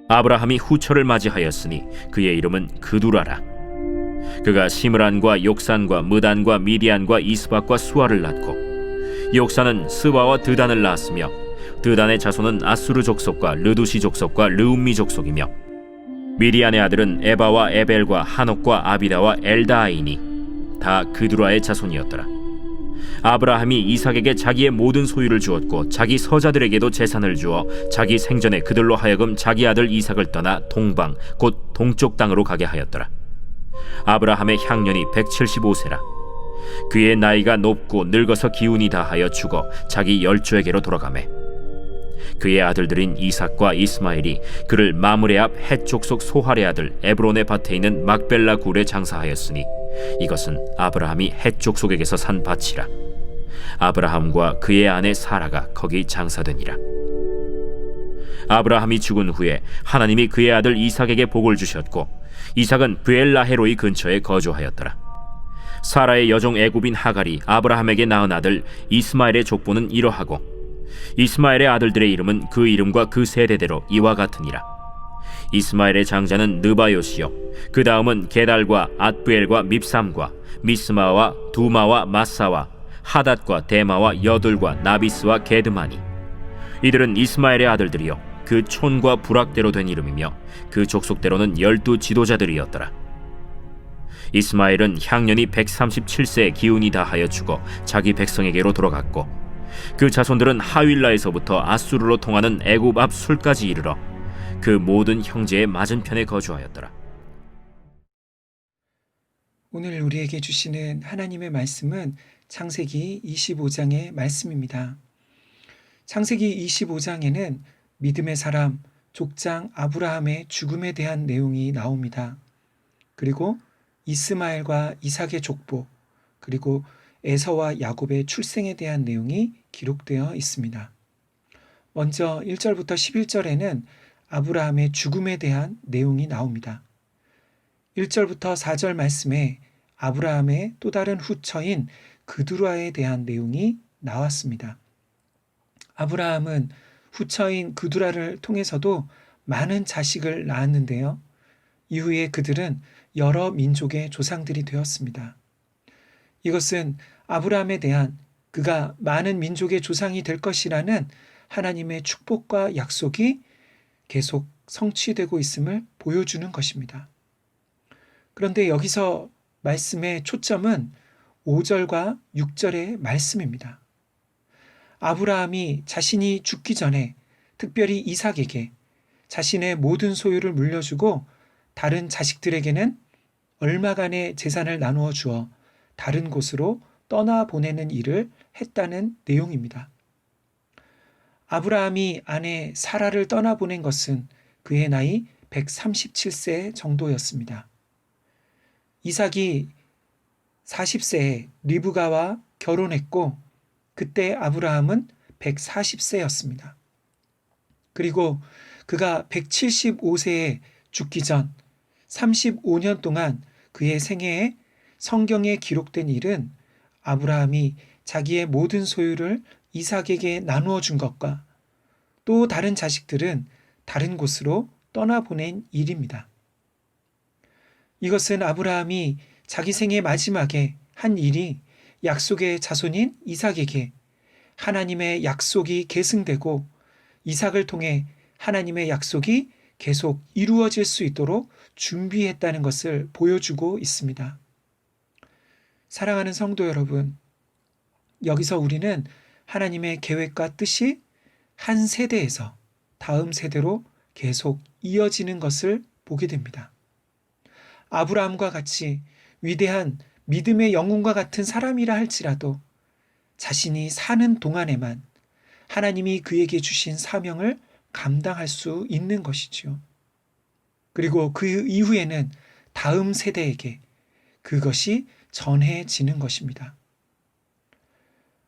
아브라함이 후처를 맞이하였으니 그의 이름은 그두라라. 그가 시므란과 욕산과 무단과 미디안과 이스박과 수아를 낳고, 욕산은 스바와 드단을 낳았으며 드단의 자손은 아수르 족속과 르두시 족속과 르움미 족속이며, 미디안의 아들은 에바와 에벨과 한옥과 아비다와 엘다아이니 다 그두라의 자손이었더라. 아브라함이 이삭에게 자기의 모든 소유를 주었고 자기 서자들에게도 재산을 주어 자기 생전에 그들로 하여금 자기 아들 이삭을 떠나 동방 곧 동쪽 땅으로 가게 하였더라. 아브라함의 향년이 175세라. 그의 나이가 높고 늙어서 기운이 다하여 죽어 자기 열조에게로 돌아가매, 그의 아들들인 이삭과 이스마엘이 그를 마므레 앞 헷 족속 소할의 아들 에브론의 밭에 있는 막벨라 굴에 장사하였으니 이것은 아브라함이 헷 족속에게서 산 밭이라. 아브라함과 그의 아내 사라가 거기 장사되니라. 아브라함이 죽은 후에 하나님이 그의 아들 이삭에게 복을 주셨고, 이삭은 브엘라헤로이 근처에 거주하였더라. 사라의 여종 애굽인 하갈이 아브라함에게 낳은 아들 이스마엘의 족보는 이러하고, 이스마엘의 아들들의 이름은 그 이름과 그 세대대로 이와 같으니라. 이스마엘의 장자는 느바요시요, 그 다음은 게달과 앗부엘과 밉삼과 미스마와 두마와 마사와 하닷과 데마와 여둘과 나비스와 게드마니. 이들은 이스마엘의 아들들이요 그 촌과 부락대로 된 이름이며 그 족속대로는 12 지도자들이었더라. 이스마엘은 향년이 137세에 기운이 다하여 죽어 자기 백성에게로 돌아갔고, 그 자손들은 하윌라에서부터 아수르로 통하는 애굽 앞 술까지 이르러 그 모든 형제의 맞은편에 거주하였더라. 오늘 우리에게 주시는 하나님의 말씀은 창세기 25장의 말씀입니다. 창세기 25장에는 믿음의 사람 족장 아브라함의 죽음에 대한 내용이 나옵니다. 그리고 이스마엘과 이삭의 족보, 그리고 에서와 야곱의 출생에 대한 내용이 기록되어 있습니다. 먼저 1절부터 11절에는 아브라함의 죽음에 대한 내용이 나옵니다. 1절부터 4절 말씀에 아브라함의 또 다른 후처인 그두라에 대한 내용이 나왔습니다. 아브라함은 후처인 그두라를 통해서도 많은 자식을 낳았는데요. 이후에 그들은 여러 민족의 조상들이 되었습니다. 이것은 아브라함에 대한 그가 많은 민족의 조상이 될 것이라는 하나님의 축복과 약속이 계속 성취되고 있음을 보여주는 것입니다. 그런데 여기서 말씀의 초점은 5절과 6절의 말씀입니다. 아브라함이 자신이 죽기 전에 특별히 이삭에게 자신의 모든 소유를 물려주고 다른 자식들에게는 얼마간의 재산을 나누어 주어 다른 곳으로 떠나보내는 일을 했다는 내용입니다. 아브라함이 아내 사라를 떠나보낸 것은 그의 나이 137세 정도였습니다. 이삭이 40세에 리브가와 결혼했고 그때 아브라함은 140세였습니다. 그리고 그가 175세에 죽기 전 35년 동안 그의 생애에 성경에 기록된 일은 아브라함이 자기의 모든 소유를 이삭에게 나누어 준 것과 또 다른 자식들은 다른 곳으로 떠나보낸 일입니다. 이것은 아브라함이 자기 생애 마지막에 한 일이 약속의 자손인 이삭에게 하나님의 약속이 계승되고 이삭을 통해 하나님의 약속이 계속 이루어질 수 있도록 준비했다는 것을 보여주고 있습니다. 사랑하는 성도 여러분, 여기서 우리는 하나님의 계획과 뜻이 한 세대에서 다음 세대로 계속 이어지는 것을 보게 됩니다. 아브라함과 같이 위대한 믿음의 영웅과 같은 사람이라 할지라도 자신이 사는 동안에만 하나님이 그에게 주신 사명을 감당할 수 있는 것이지요. 그리고 그 이후에는 다음 세대에게 그것이 전해지는 것입니다.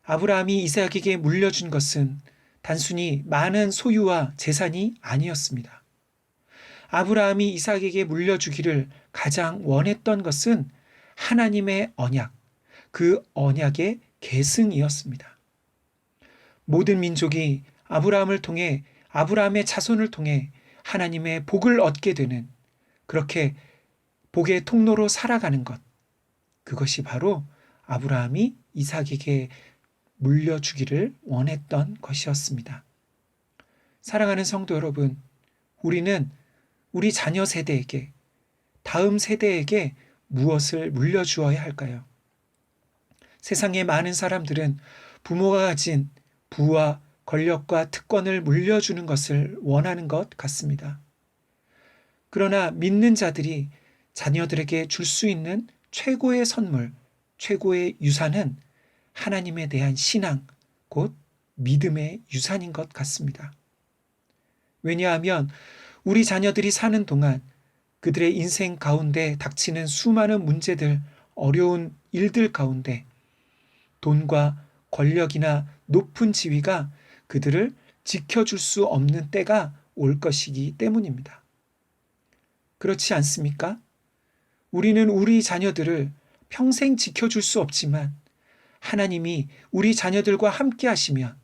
아브라함이 이삭에게 물려준 것은 단순히 많은 소유와 재산이 아니었습니다. 아브라함이 이삭에게 물려주기를 가장 원했던 것은 하나님의 언약, 그 언약의 계승이었습니다. 모든 민족이 아브라함을 통해 아브라함의 자손을 통해 하나님의 복을 얻게 되는, 그렇게 복의 통로로 살아가는 것, 그것이 바로 아브라함이 이삭에게 물려주기를 원했던 것이었습니다. 사랑하는 성도 여러분, 우리는 우리 자녀 세대에게, 다음 세대에게 무엇을 물려주어야 할까요? 세상의 많은 사람들은 부모가 가진 부와 권력과 특권을 물려주는 것을 원하는 것 같습니다. 그러나 믿는 자들이 자녀들에게 줄 수 있는 최고의 선물, 최고의 유산은 하나님에 대한 신앙, 곧 믿음의 유산인 것 같습니다. 왜냐하면 우리 자녀들이 사는 동안 그들의 인생 가운데 닥치는 수많은 문제들, 어려운 일들 가운데 돈과 권력이나 높은 지위가 그들을 지켜줄 수 없는 때가 올 것이기 때문입니다. 그렇지 않습니까? 우리는 우리 자녀들을 평생 지켜줄 수 없지만 하나님이 우리 자녀들과 함께 하시면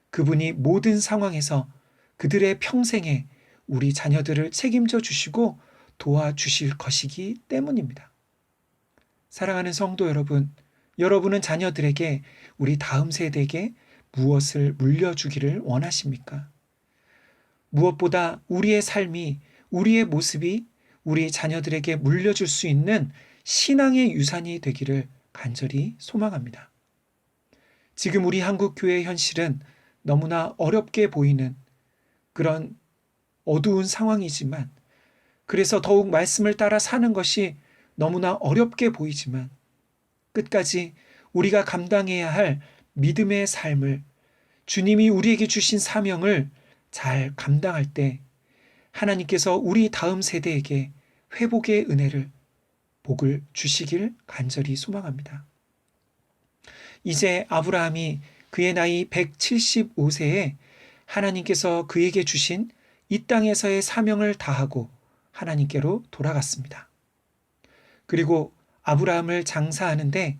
그분이 모든 상황에서 그들의 평생에 우리 자녀들을 책임져 주시고 도와주실 것이기 때문입니다. 사랑하는 성도 여러분, 여러분은 자녀들에게, 우리 다음 세대에게 무엇을 물려주기를 원하십니까? 무엇보다 우리의 삶이, 우리의 모습이 우리 자녀들에게 물려줄 수 있는 신앙의 유산이 되기를 간절히 소망합니다. 지금 우리 한국교회의 현실은 너무나 어렵게 보이는 그런 어두운 상황이지만, 그래서 더욱 말씀을 따라 사는 것이 너무나 어렵게 보이지만, 끝까지 우리가 감당해야 할 믿음의 삶을, 주님이 우리에게 주신 사명을 잘 감당할 때 하나님께서 우리 다음 세대에게 회복의 은혜를, 복을 주시길 간절히 소망합니다. 이제 아브라함이 그의 나이 175세에 하나님께서 그에게 주신 이 땅에서의 사명을 다하고 하나님께로 돌아갔습니다. 그리고 아브라함을 장사하는데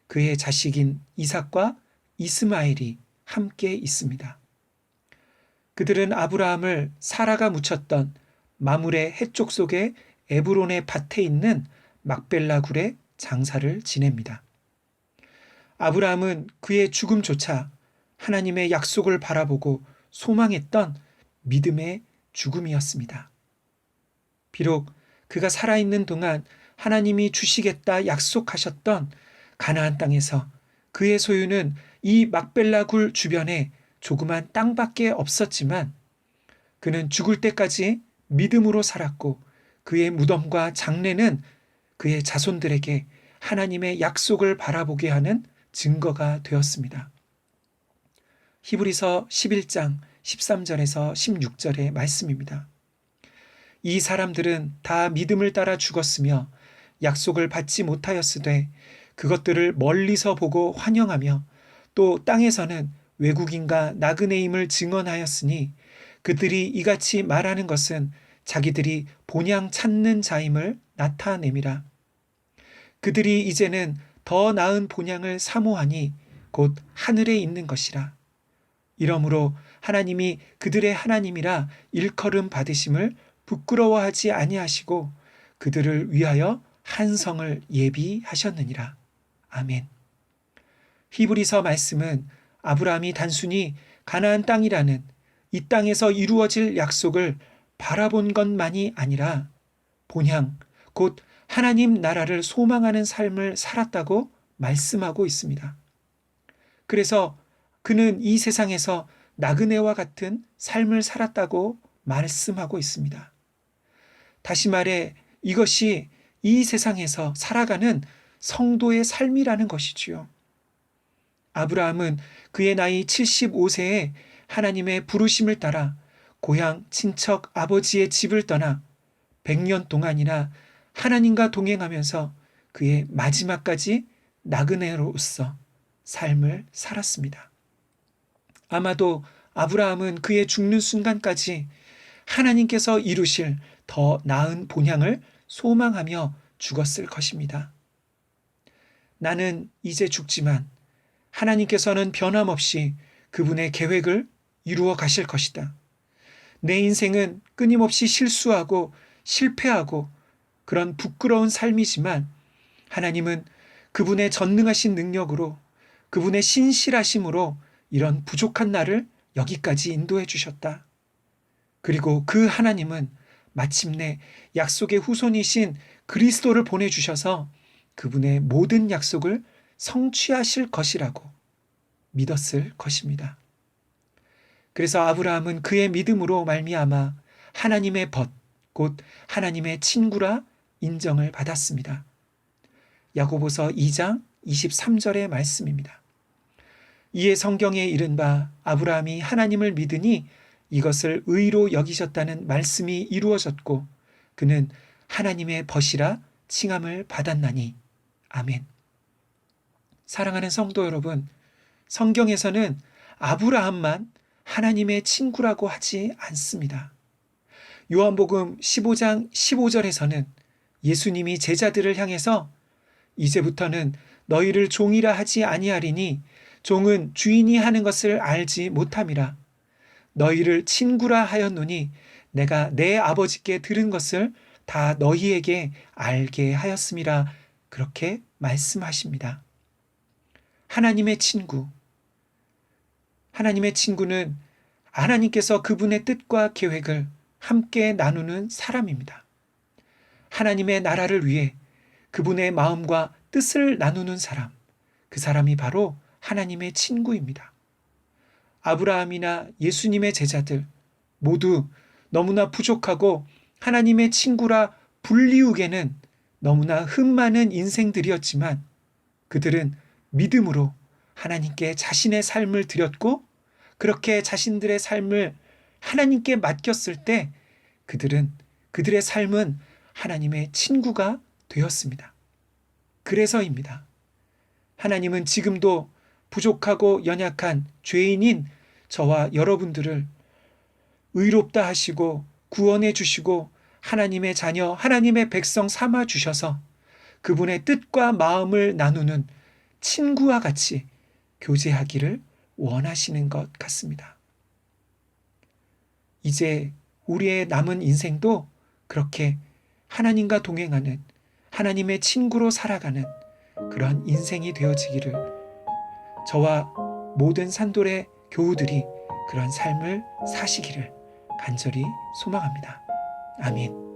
그의 자식인 이삭과 이스마엘이 함께 있습니다. 그들은 아브라함을 사라가 묻혔던 마물의 해쪽 속의 에브론의 밭에 있는 막벨라 굴에 장사를 지냅니다. 아브라함은 그의 죽음조차 하나님의 약속을 바라보고 소망했던 믿음의 죽음이었습니다. 비록 그가 살아있는 동안 하나님이 주시겠다 약속하셨던 가나안 땅에서 그의 소유는 이 막벨라 굴 주변에 조그만 땅밖에 없었지만 그는 죽을 때까지 믿음으로 살았고 그의 무덤과 장례는 그의 자손들에게 하나님의 약속을 바라보게 하는 증거가 되었습니다. 히브리서 11장 13절에서 16절의 말씀입니다. 이 사람들은 다 믿음을 따라 죽었으며 약속을 받지 못하였으되 그것들을 멀리서 보고 환영하며 또 땅에서는 외국인과 나그네임을 증언하였으니 그들이 이같이 말하는 것은 자기들이 본향 찾는 자임을 나타냄이라. 그들이 이제는 더 나은 본향을 사모하니 곧 하늘에 있는 것이라. 이러므로 하나님이 그들의 하나님이라 일컬음 받으심을 부끄러워하지 아니하시고 그들을 위하여 한 성을 예비하셨느니라. 아멘. 히브리서 말씀은 아브라함이 단순히 가나안 땅이라는 이 땅에서 이루어질 약속을 바라본 것만이 아니라 본향, 곧 하나님 나라를 소망하는 삶을 살았다고 말씀하고 있습니다. 그래서 그는 이 세상에서 나그네와 같은 삶을 살았다고 말씀하고 있습니다. 다시 말해 이것이 이 세상에서 살아가는 성도의 삶이라는 것이지요. 아브라함은 그의 나이 75세에 하나님의 부르심을 따라 고향 친척 아버지의 집을 떠나 100년 동안이나 하나님과 동행하면서 그의 마지막까지 나그네로서 삶을 살았습니다. 아마도 아브라함은 그의 죽는 순간까지 하나님께서 이루실 더 나은 본향을 소망하며 죽었을 것입니다. 나는 이제 죽지만 하나님께서는 변함없이 그분의 계획을 이루어 가실 것이다. 내 인생은 끊임없이 실수하고 실패하고 그런 부끄러운 삶이지만 하나님은 그분의 전능하신 능력으로 그분의 신실하심으로 이런 부족한 나를 여기까지 인도해 주셨다. 그리고 그 하나님은 마침내 약속의 후손이신 그리스도를 보내주셔서 그분의 모든 약속을 성취하실 것이라고 믿었을 것입니다. 그래서 아브라함은 그의 믿음으로 말미암아 하나님의 벗, 곧 하나님의 친구라 인정을 받았습니다. 야고보서 2장 23절의 말씀입니다. 이에 성경에 이른 바 아브라함이 하나님을 믿으니 이것을 의로 여기셨다는 말씀이 이루어졌고 그는 하나님의 벗이라 칭함을 받았나니. 아멘. 사랑하는 성도 여러분, 성경에서는 아브라함만 하나님의 친구라고 하지 않습니다. 요한복음 15장 15절에서는 예수님이 제자들을 향해서 이제부터는 너희를 종이라 하지 아니하리니 종은 주인이 하는 것을 알지 못함이라. 너희를 친구라 하였노니 내가 내 아버지께 들은 것을 다 너희에게 알게 하였음이라. 그렇게 말씀하십니다. 하나님의 친구. 하나님의 친구는 하나님께서 그분의 뜻과 계획을 함께 나누는 사람입니다. 하나님의 나라를 위해 그분의 마음과 뜻을 나누는 사람, 그 사람이 바로 하나님의 친구입니다. 아브라함이나 예수님의 제자들 모두 너무나 부족하고 하나님의 친구라 불리우게는 너무나 흠많은 인생들이었지만 그들은 믿음으로 하나님께 자신의 삶을 드렸고 그렇게 자신들의 삶을 하나님께 맡겼을 때 그들의 삶은 하나님의 친구가 되었습니다. 그래서입니다. 하나님은 지금도 부족하고 연약한 죄인인 저와 여러분들을 의롭다 하시고 구원해 주시고 하나님의 자녀, 하나님의 백성 삼아 주셔서 그분의 뜻과 마음을 나누는 친구와 같이 교제하기를 원하시는 것 같습니다. 이제 우리의 남은 인생도 그렇게 하나님과 동행하는 하나님의 친구로 살아가는 그런 인생이 되어지기를 저와 모든 산돌의 교우들이 그런 삶을 사시기를 간절히 소망합니다. 아멘.